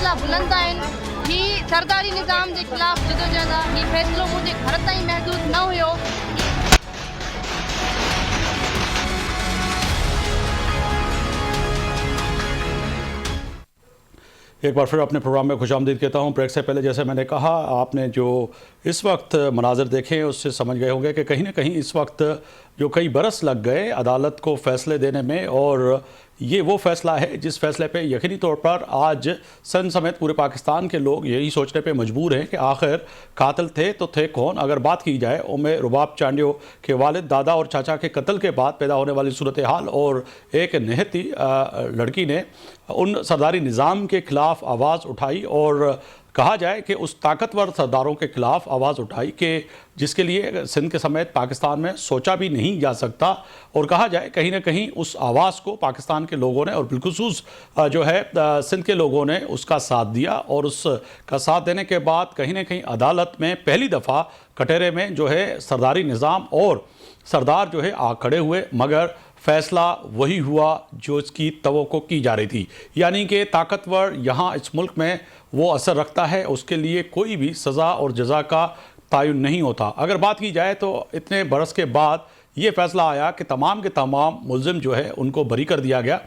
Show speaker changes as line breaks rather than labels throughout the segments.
हौसला बुलंद आहिनि। ही सरदारी निज़ाम जे ख़िलाफ़ जदोजहद आहे। ही फ़ैसिलो मुंहिंजे घर ताईं महदूद न हुयो।
एक बार फिर अपने प्रोग्राम में खुशामदीद कहता हूँ। ब्रेक से पहले जैसे मैंने कहा, आपने जो इस वक्त मनाज़र देखे उससे समझ गए होंगे कि कहीं ना कहीं इस वक्त जो कई बरस लग गए अदालत को फ़ैसले देने में, और ये वो फ़ैसला है जिस फ़ैसले पे यकीनी तौर पर आज सिंध समेत पूरे पाकिस्तान के लोग यही सोचने पे मजबूर हैं कि आखिर कातिल थे तो थे कौन। अगर बात की जाए उम्मे रुबाब चांडियो के वालिद, दादा और चाचा के कत्ल के बाद पैदा होने वाली सूरत हाल, और एक निहती लड़की ने उन सरदारी निज़ाम के ख़िलाफ़ आवाज़ उठाई, और कहा जाए कि उस ताकतवर सरदारों के ख़िलाफ़ आवाज़ उठाई कि जिसके लिए सिंध के समेत पाकिस्तान में सोचा भी नहीं जा सकता। और कहा जाए कहीं ना कहीं उस आवाज़ को पाकिस्तान के लोगों ने और बिलखुसूस जो है सिंध के लोगों ने उसका साथ दिया, और उसका साथ देने के बाद कहीं ना कहीं अदालत में पहली दफ़ा कटहरे में जो है सरदारी निज़ाम और सरदार जो है आ खड़े हुए, मगर फ़ैसला वही हुआ जो इसकी तवक्को की जा रही थी, यानी कि ताकतवर यहाँ इस मुल्क में वो असर रखता है, उसके लिए कोई भी सज़ा और जज़ा का तयन नहीं होता। अगर बात की जाए तो इतने बरस के बाद ये फ़ैसला आया कि तमाम के तमाम मुल्ज़िम जो है उनको बरी कर दिया गया,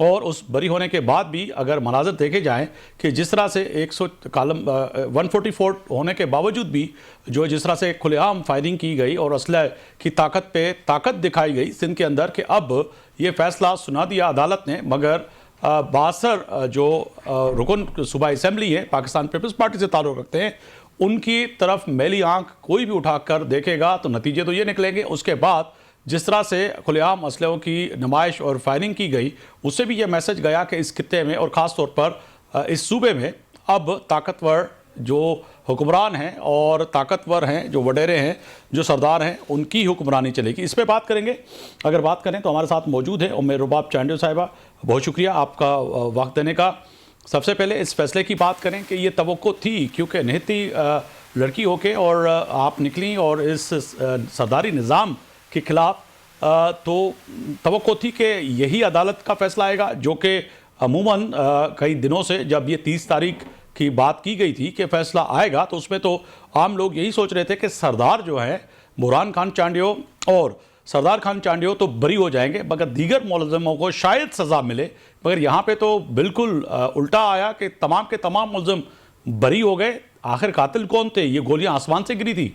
और उस बरी होने के बाद भी अगर मनाज़र देखे जाएँ कि जिस तरह से 144 होने के बावजूद भी जो जिस तरह से खुलेआम फायरिंग की गई और असलह की ताकत पे ताकत दिखाई गई सिंध के अंदर, कि अब ये फ़ैसला सुना दिया अदालत ने, मगर 62 जो रुकन सूबा असम्बली है पाकिस्तान पीपल्स पार्टी से ताल्लुक़ रखते हैं, उनकी तरफ मैली आंख कोई भी उठाकर देखेगा तो नतीजे तो ये निकलेंगे। उसके बाद जिस तरह से खुलेआम असलहों की नुमाइश और फायरिंग की गई, उससे भी ये मैसेज गया कि इस खित्ते में और ख़ास तौर पर इस सूबे में अब ताकतवर जो हुक्मरान हैं और ताकतवर हैं, जो वडेरे हैं, जो सरदार हैं, उनकी हुक्मरानी चलेगी। इस पर बात करेंगे। अगर बात करें तो हमारे साथ मौजूद है उम्मे रुबाब चांडियो साहिबा। बहुत शुक्रिया आपका वक्त देने का। सबसे पहले इस फैसले की बात करें कि ये तवक्को थी, क्योंकि निहती लड़की होके और आप निकली और इस सरदारी निज़ाम के ख़िलाफ़, तो तवक्को थी कि यही अदालत का फ़ैसला आएगा, जो कि अमूमन कई दिनों से जब ये 30 तारीख की बात की गई थी कि फ़ैसला आएगा, तो उसमें तो आम लोग यही सोच रहे थे कि सरदार जो है बुरहान खान चांडियो और सरदार खान चांडियो तो बरी हो जाएंगे, मगर दीगर मुलज़िमों को शायद सज़ा मिले। मगर यहाँ पे तो बिल्कुल उल्टा आया कि तमाम के तमाम मुलज़िम बरी हो गए। आखिर कातिल कौन थे? ये गोलियां आसमान से गिरी थी।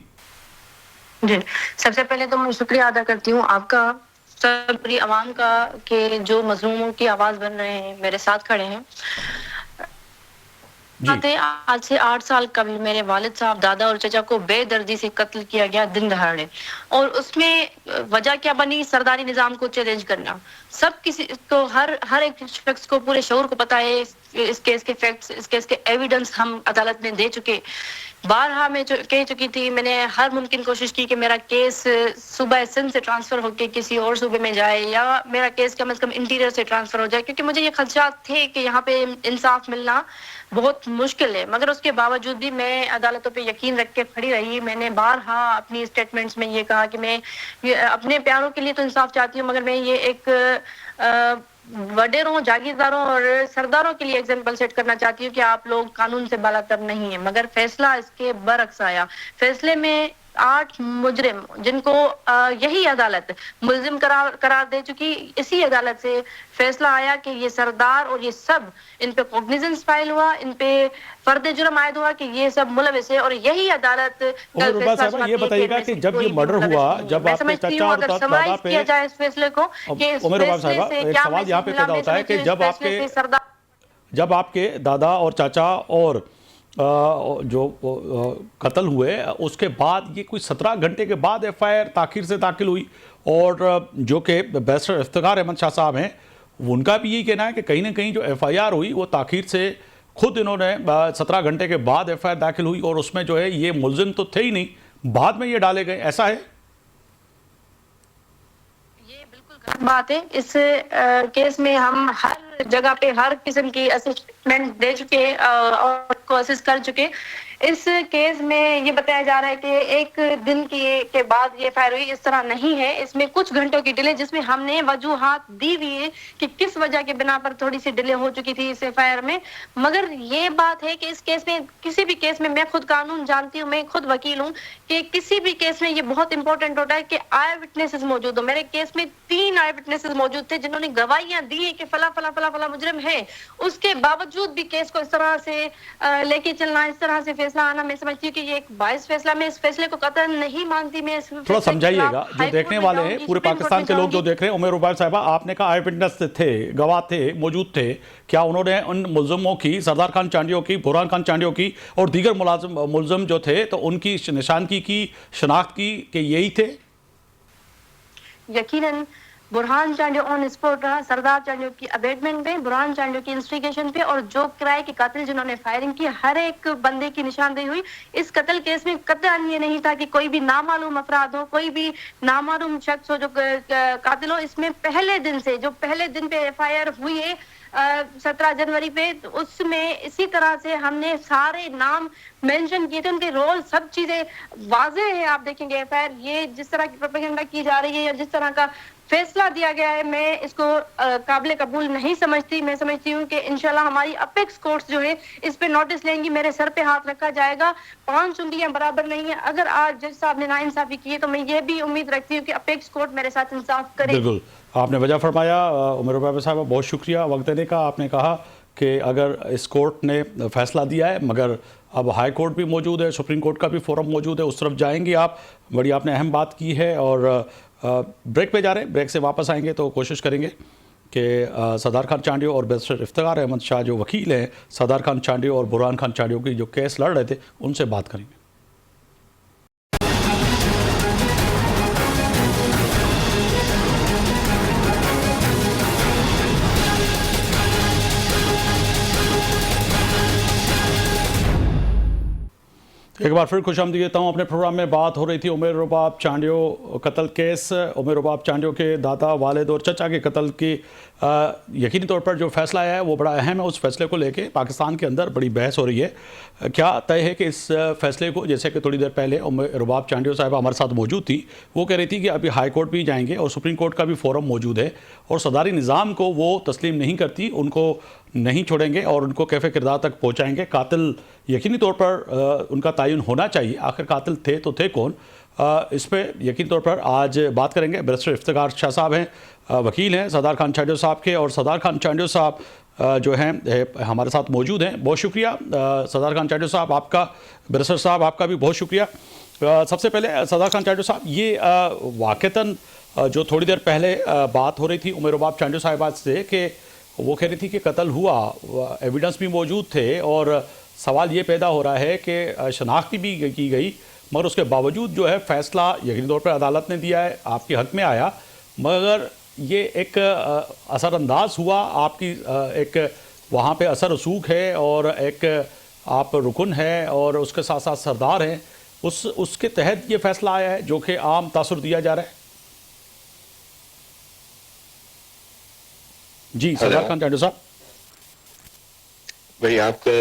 जी, सबसे पहले तो मैं शुक्रिया अदा करती हूँ आपका, सब पूरी आवाम का, कि जो मज़लूमों की आवाज़ बन रहे हैं, मेरे साथ खड़े हैं। आज से 8 साल कबल मेरे वालिद साहब, दादा और चचा को बेदर्दी से कत्ल किया गया दिन दहाड़े, और उसमें वजह क्या बनी? सरदारी निज़ाम को चैलेंज करना। सब किसी को, हर एक शख्स को, पूरे शऊर को पता है इस केस के फैक्ट्स, इस केस के एविडेंस हम अदालत में दे चुके। बारहा मैं कह चुकी थी, मैंने हर मुमकिन कोशिश की कि मेरा केस सूबा सिंध से ट्रांसफ़र होकर किसी और सूबे में जाए, या मेरा केस कम से कम इंटीरियर से ट्रांसफ़र हो जाए, क्योंकि मुझे ये खदशात थे कि यहाँ पे इंसाफ मिलना बहुत मुश्किल है। मगर उसके बावजूद भी मैं अदालतों पे यकीन रख के खड़ी रही। मैंने बारहा अपनी स्टेटमेंट्स में ये कहा कि मैं अपने प्यारों के लिए तो इंसाफ चाहती हूँ, मगर मैं ये एक वडेरों, जागीरदारों और सरदारों के लिए एग्जाम्पल सेट करना चाहती हूँ कि आप लोग कानून से बालातर नहीं है। मगर फैसला इसके बरअक्स आया। फैसले में 8 मुजरिम, जिनको यही अदालत मुल्जिम करार दे चुकी, इसी अदालत से फैसला आया कि ये सरदार और ये सब, इन पे कॉग्निजेंस फाइल हुआ, इन पे फर्द जुर्म आयद हुआ कि ये सब मुलविस है। और यही अदालत कल फैसला
ये बताइएगा कि जब ये मर्डर हुआ, जब आपके चाचा और दादा पे
किया जाए इस फैसले को, कि इस फैसले से क्या
सवाल यहाँ पे पैदा होता है कि जब आपके दादा और चाचा और जो कत्ल हुए, उसके बाद ये कोई 17 घंटे के बाद FIR ताखिर से दाखिल हुई, और जो कि बैरिस्टर इफ्तिखार अहमद शाह साहब हैं, उनका भी यही कहना है कि कहीं ना कहीं जो FIR हुई वो ताखिर से, खुद इन्होंने 17 घंटे के बाद FIR दाखिल हुई, और उसमें जो है ये मुल्जिम तो थे ही नहीं, बाद में ये डाले गए। ऐसा है?
ये बिल्कुल गलत बात है। इस केस में हम हर जगह पे हर किस्म की असिस्टमेंट दे चुके और को असिस्ट कर चुके। इस केस में ये बताया जा रहा है कि एक दिन के बाद ये फायर हुई, इस तरह नहीं है। इसमें कुछ घंटों की डिले, जिसमें हमने वजूहात दी हुई है कि किस वजह के बिना पर थोड़ी सी डिले हो चुकी थी इस फायर में। मगर ये बात है कि इस केस में, किसी भी केस में, मैं खुद कानून जानती हूँ, मैं खुद वकील हूँ, कि किसी भी केस में ये बहुत इंपॉर्टेंट होता है कि आई विटनेसेस मौजूद हो। मेरे केस में 3 आई विटनेसेस मौजूद थे जिन्होंने गवाहियां दी है कि फला फला फला फला मुजरिम है। उसके बावजूद भी केस को इस तरह से लेके चलना, इस तरह से फैसला आना, मैं समझती हूँ कि ये एक बायस फैसला। मैं इस फैसले को कतई नहीं मानती। मैं
थोड़ा समझाइएगा, जो देखने वाले हैं, पूरे पाकिस्तान के लोग जो देख रहे हैं। उमर रुबाब साहिबा, आपने कहा आई विटनेस थे, गवाह थे, मौजूद थे, क्या उन्होंने उन मुलजमों की, सरदार खान चांडियों की, बुरहान खान चांडियों की और दीगर मुलजम जो थे, तो उनकी निशानगी की, शनाख्त की कि यही थे?
यकीनन बुरहान चांडियो ऑन स्पॉट रहा, सरदार चांडियो की अबेटमेंट पे, बुरहान चांडियो की इंस्टिगेशन पे, और जो किराए के कातिल जिन्होंने फायरिंग की, हर एक बंदे की निशानदेही हुई। इस कत्ल केस में कतई ये नहीं था कि कोई भी नामालूम अफराद हो, कोई भी नामालूम शख्स हो जो कातिल हो। इसमें पहले दिन से, जो पहले दिन पे एफआईआर हुई है 17 जनवरी पे, तो उसमें इसी तरह से हमने सारे नाम मेंशन किए थे, उनके रोल, सब चीजें वाज़ेह है। आप देखेंगे एफआईआर, ये जिस तरह की प्रोपेगेंडा की जा रही है या जिस तरह का फैसला दिया गया है, मैं इसको काबिल कबूल नहीं समझती। मैं समझती हूँ कि इंशाल्लाह हमारी अपेक्स कोर्ट्स जो है इस पे नोटिस लेंगी, मेरे सर पे हाथ रखा जाएगा। 5 उंगलियां बराबर नहीं है। अगर आज जज साहब ने नाइंसाफी की है तो मैं ये भी उम्मीद रखती हूँ कि अपेक्स कोर्ट मेरे साथ इंसाफ करे।
बिल्कुल, आपने वजह फरमाया। उमर रुबाब साहब, बहुत शुक्रिया वक्त देने का। आपने कहा कि अगर इस कोर्ट ने फैसला दिया है, मगर अब हाई कोर्ट भी मौजूद है, सुप्रीम कोर्ट का भी फोरम मौजूद है, उस तरफ जाएंगे आप। बड़ी आपने अहम बात की है। और ब्रेक पे जा रहे हैं, ब्रेक से वापस आएंगे तो कोशिश करेंगे कि सरदार खान चांडियो और बैरिस्टर इफ्तिखार अहमद शाह जो वकील हैं सरदार खान चांडियो और बुरहान खान चांडियो की जो केस लड़ रहे थे, उनसे बात करेंगे। एक बार फिर खुशामदीद देता हूँ। अपने प्रोग्राम में बात हो रही थी उमर रुबाब चांडियो कत्ल केस। उमर रुबाब चांडियो के दादा, वालिद और चचा के कत्ल की यकीनी तौर पर जो फैसला आया है वो बड़ा अहम है। उस फैसले को लेके पाकिस्तान के अंदर बड़ी बहस हो रही है। क्या तय है कि इस फैसले को, जैसे कि थोड़ी देर पहले उमर रुबाब चांडियो साहब हमारे साथ मौजूद थी, वो कह रही थी कि अभी हाई कोर्ट भी जाएंगे और सुप्रीम कोर्ट का भी फोरम मौजूद है और सरदारी निज़ाम को वो तस्लीम नहीं करती, उनको नहीं छोड़ेंगे और उनको कैफे किरदार तक पहुँचाएंगे। कातिल यकीनी तौर पर उनका तयन होना चाहिए, आखिर कातिल थे तो थे कौन, इस पर यकीनी तौर पर आज बात करेंगे। बैरिस्टर इफ्तिखार शाह साहब हैं, वकील हैं सरदार खान चांडियो साहब के, और सरदार खान चांडियो साहब जो हैं हमारे साथ मौजूद हैं। बहुत शुक्रिया सरदार खान चांडियो साहब आपका, बैरिस्टर साहब आपका भी बहुत शुक्रिया। सबसे पहले सरदार खान चांडियो साहब, ये वाक़तन जो थोड़ी देर पहले बात हो रही थी उमर रुबाब चांडियो साहिबा से कि वो कह रही थी कि कत्ल हुआ, एविडेंस भी मौजूद थे, और सवाल ये पैदा हो रहा है कि शनाख्ती भी की गई, मगर उसके बावजूद जो है फ़ैसला यकीनी तौर पर अदालत ने दिया है, आपके हक़ में आया, मगर ये एक असरअंदाज हुआ आपकी, एक वहाँ पे असर रसूख है और एक आप रुकन है और उसके साथ साथ सरदार हैं, उसके तहत ये फ़ैसला आया है जो कि आम तासुर दिया जा रहा है। जी सरदार खान चांडियो साहब।
भाई आपका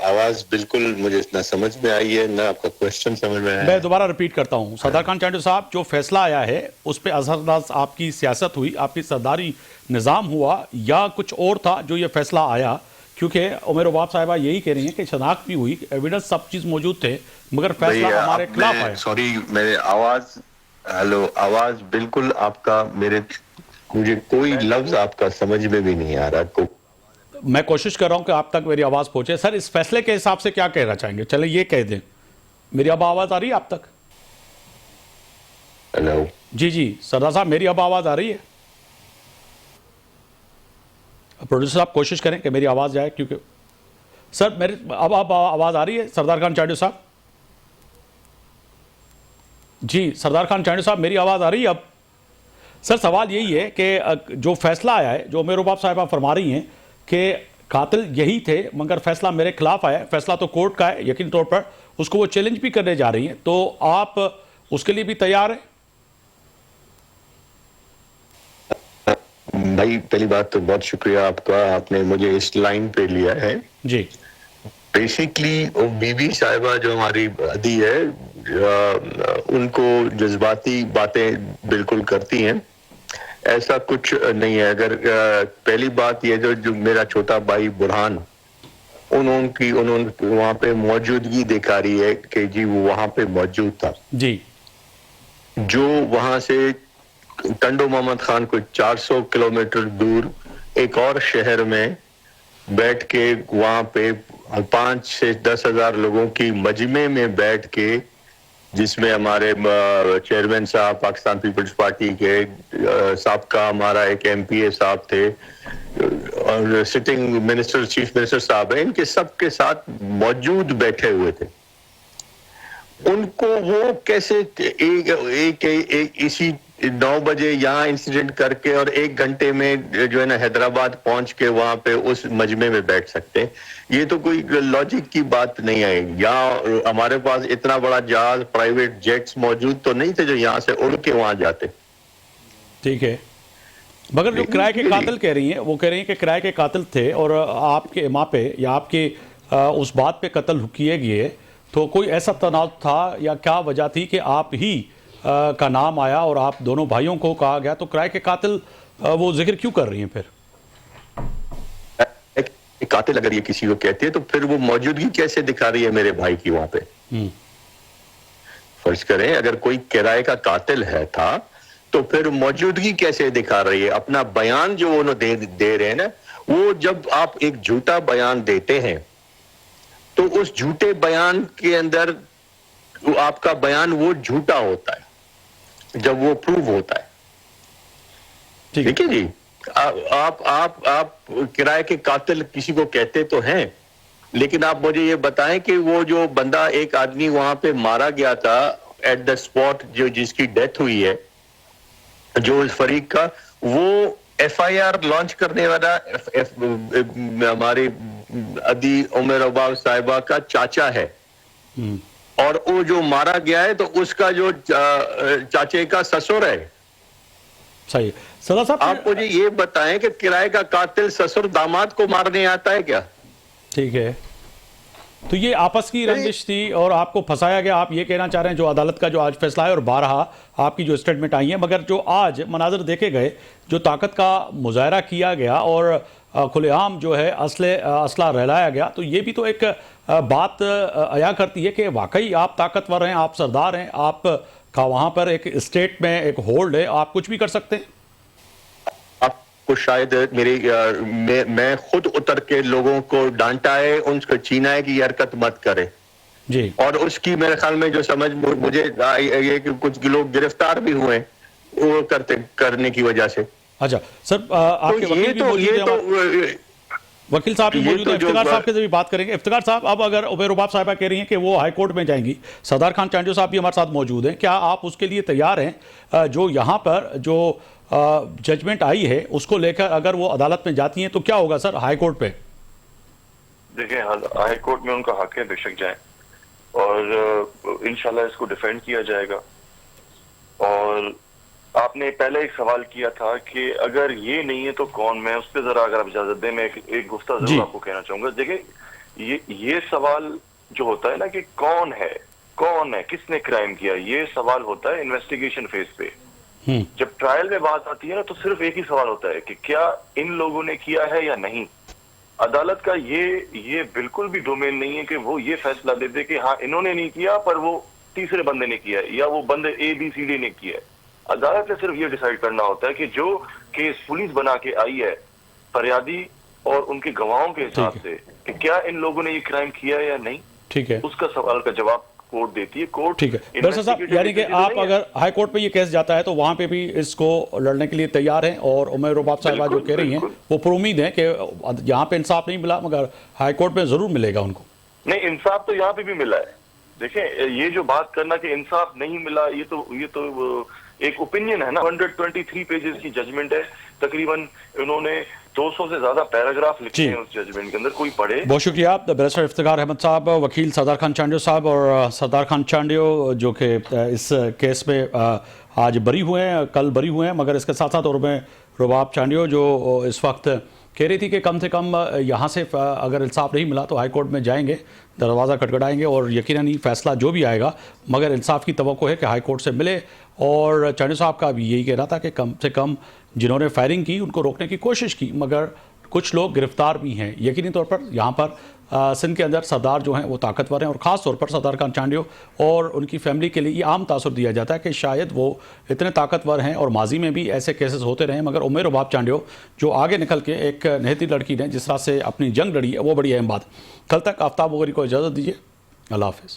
आवाज बिल्कुल मुझे ना समझ में आई है, ना आपका क्वेश्चन समझ में आया।
मैं दोबारा रिपीट करता हूं, सरदार खान चांडियो साहब, जो फैसला आया है उस पर असरअंदाज आपकी सियासत हुई, आपकी सरदारी निज़ाम हुआ, या कुछ और था जो ये फैसला आया? क्योंकि उमर रुबाब साहिबा यही कह रही हैं कि शनाख्त भी हुई, एविडेंस सब चीज़ मौजूद थे, मगर फैसला हमारे खिलाफ आया।
सॉरी, मेरे आवाज, हेलो, आवाज बिल्कुल आपका, मुझे कोई लफ्ज आपका समझ में भी नहीं आ रहा।
मैं कोशिश कर रहा हूं कि आप तक मेरी आवाज़ पहुंचे। सर, इस फैसले के हिसाब से क्या कहना चाहेंगे? चले ये कह दें, मेरी अब आवाज़ आ रही है आप तक?
हेलो
जी जी सरदार साहब, मेरी अब आवाज़ आ रही है? प्रोड्यूसर साहब कोशिश करें कि मेरी आवाज़ जाए, क्योंकि सर मेरी अब आवाज़ आ रही है सरदार खान चांडियो साहब? जी सरदार खान चांडियो साहब, मेरी आवाज़ आ रही है अब? सर, सवाल यही है कि जो फैसला आया है, जो उमर रुबाब साहिबा फरमा रही हैं कि कातिल यही थे, मगर फैसला मेरे खिलाफ आया, फैसला तो कोर्ट का है, यकीन तौर पर उसको वो चैलेंज भी करने जा रही हैं, तो आप उसके लिए भी तैयार हैं?
भाई पहली बात तो बहुत शुक्रिया आपका, आपने मुझे इस लाइन पे लिया है।
जी
बेसिकली बीबी साहिबा जो हमारी अदी है, उनको जज्बाती बातें बिल्कुल करती हैं, ऐसा कुछ नहीं है। अगर पहली बात ये जो मेरा छोटा भाई बुरहान, उन्होंने वहां पे मौजूदगी दिखा रही है कि जी वो वहां पे मौजूद था।
जी
जो वहां से टंडो मोहम्मद खान को 400 किलोमीटर दूर एक और शहर में बैठ के वहां पे 5 से 10 हजार लोगों की मजमे में बैठ के, जिसमें हमारे चेयरमैन साहब पाकिस्तान पीपल्स पार्टी के, साबका हमारा एक एमपीए साहब थे, और सिटिंग मिनिस्टर चीफ मिनिस्टर साहब है, इनके सबके साथ मौजूद बैठे हुए थे। उनको वो कैसे एक इसी 9 बजे यहाँ इंसिडेंट करके और 1 घंटे में जो है ना हैदराबाद पहुंच के वहां पे उस मजमे में बैठ सकते हैं? ये तो कोई लॉजिक की बात नहीं है। यहाँ हमारे पास इतना बड़ा जहाज, प्राइवेट जेट्स मौजूद तो नहीं थे जो यहाँ से उड़ के वहां जाते।
ठीक है, मगर जो किराए के कातिल कह रही हैं, वो कह रही हैं कि किराए के कातिल थे और आपके माँ पे या आपके उस बात पे कत्ल किए गए, तो कोई ऐसा तनाव था या क्या वजह थी कि आप ही का नाम आया और आप दोनों भाइयों को कहा गया? तो किराए के कातिल वो जिक्र क्यों कर रही हैं फिर?
कातिल अगर ये किसी को कहती है तो फिर वो मौजूदगी कैसे दिखा रही है मेरे भाई की वहां पे? फर्ज करें अगर कोई किराए का कातिल है था तो फिर मौजूदगी कैसे दिखा रही है? अपना बयान जो उन्होंने दे रहे हैं ना, वो जब आप एक झूठा बयान देते हैं तो उस झूठे बयान के अंदर आपका बयान वो झूठा होता है जब वो प्रूव होता है। ठीक है जी। आप किराए के कातिल किसी को कहते तो हैं, लेकिन आप मुझे ये बताएं कि वो जो बंदा, एक आदमी वहां पे मारा गया था एट द स्पॉट, जो जिसकी डेथ हुई है, जो इस फरीक का, वो एफआईआर लॉन्च करने वाला हमारे अदी उमर अब्बास साहिबा का चाचा है, और वो जो मारा गया है तो उसका जो चाचे का ससुर है।
सही। सरदार साहब,
आप मुझे ये बताएं कि किराए का कातिल ससुर दामाद को मारने आता है क्या?
ठीक है, तो ये आपस की रंजिश थी और आपको फंसाया गया, आप ये कहना चाह रहे हैं? जो अदालत का जो आज फैसला है और 12 आपकी जो स्टेटमेंट आई है, मगर जो आज मनाजर देखे गए, जो ताकत का मुजाहरा किया गया और खुलेआम जो है असला रहलाया गया, तो ये भी तो एक बात अया करती है कि वाकई आप ताकतवर हैं, आप सरदार हैं, आप का वहाँ पर एक स्टेट में एक होल्ड है, आप कुछ भी कर सकते हैं।
आपको शायद मैं खुद उतर के लोगों को डांटा है, उनको चीना है कि हरकत मत करे
जी, और
उसकी मेरे ख्याल में जो समझ मुझे ये कि कुछ लोग गिरफ्तार भी हुए वो करने की वजह से।
अच्छा सर, आपके वकील भी मौजूद हैं, वकील साहब भी मौजूद हैं, इफ्तिखार साहब के से भी बात करेंगे। इफ्तिखार साहब, अब अगर उमर रुबाब साहिबा कह रही हैं कि वो हाई कोर्ट में जाएंगी, सरदार खान चांडियो साहब भी हमारे साथ मौजूद हैं, क्या आप उसके लिए तैयार हैं? जो यहाँ पर जो जजमेंट आई है उसको लेकर अगर वो अदालत में जाती हैं तो क्या होगा सर हाई कोर्ट पे?
देखिए, हाई कोर्ट में उनका हक है, बेशक जाए, और इंशाल्लाह इसको डिफेंड किया जाएगा। और आपने पहले एक सवाल किया था कि अगर ये नहीं है तो कौन? मैं उस पर जरा, अगर आप इजाजत दें, मैं एक गुफ्ता जरूर आपको कहना चाहूंगा। देखिए, ये सवाल जो होता है ना कि कौन है, किसने क्राइम किया, ये सवाल होता है इन्वेस्टिगेशन फेज पे। जब ट्रायल में बात आती है ना, तो सिर्फ एक ही सवाल होता है कि क्या इन लोगों ने किया है या नहीं। अदालत का ये बिल्कुल भी डोमेन नहीं है कि वो ये फैसला दे दे कि हाँ इन्होंने नहीं किया पर वो तीसरे बंदे ने किया है, या वो बंदे ABCD ने किया है। अदालत ने सिर्फ ये डिसाइड करना होता है कि जो केस पुलिस बना के आई है फरियादी और उनके गवाहों के हिसाब से, कि क्या इन लोगों ने ये क्राइम किया है या नहीं।
ठीक है,
उसका सवाल का जवाब कोर्ट देती है। कोर्ट,
ठीक है दरअसल साहब, यानी कि आप अगर हाई कोर्ट पे ये केस जाता है तो वहां पे भी इसको लड़ने के लिए तैयार हैं, और उमर रुबाब साहिबा जो कह रही हैं वो पर उम्मीद है कि यहाँ पे इंसाफ नहीं मिला मगर हाई कोर्ट में जरूर मिलेगा उनको।
नहीं, इंसाफ तो यहाँ पे भी मिला है। देखिए, ये जो बात करना कि इंसाफ नहीं मिला, ये तो एक ओपिनियन है ना। 123 पेजेस की जजमेंट है, तकरीबन उन्होंने 200 से ज्यादा पैराग्राफ लिखे हैं उस जजमेंट के अंदर, कोई पढ़े।
बहुत शुक्रिया बैरिस्टर इफ्तिखार अहमद साहब, वकील सरदार खान चांडियो साहब, और सरदार खान चांडियो जो कि इस केस में आज बरी हुए हैं, कल बरी हुए हैं, मगर इसके साथ साथ और मैं रुबाब चांडियो, जो इस वक्त कह रही थी कि कम से कम यहाँ से अगर इंसाफ नहीं मिला तो हाई कोर्ट में जाएंगे, दरवाज़ा खटखटाएंगे और यकीनन ही फैसला जो भी आएगा, मगर इंसाफ की तवक्को है कि हाई कोर्ट से मिले। और चांडियो साहब का भी यही कहना था कि कम से कम जिन्होंने फायरिंग की उनको रोकने की कोशिश की, मगर कुछ लोग गिरफ्तार भी हैं। यकीनी तौर पर यहाँ पर सिंध के अंदर सरदार जो हैं वो ताकतवर हैं और ख़ास तौर पर सरदार खान चांडियो और उनकी फैमिली के लिए ये आम तासुर दिया जाता है कि शायद वो इतने ताकतवर हैं और माजी में भी ऐसे केसेस होते रहे, मगर उम्र रुबाब चांडियो जो आगे निकल के एक निहती लड़की ने जिस तरह से अपनी जंग लड़ी है वो बड़ी अहम बात। कल तक आफ्ताब वगैरह को इजाज़त दीजिए। अल्लाह हाफ़िज़।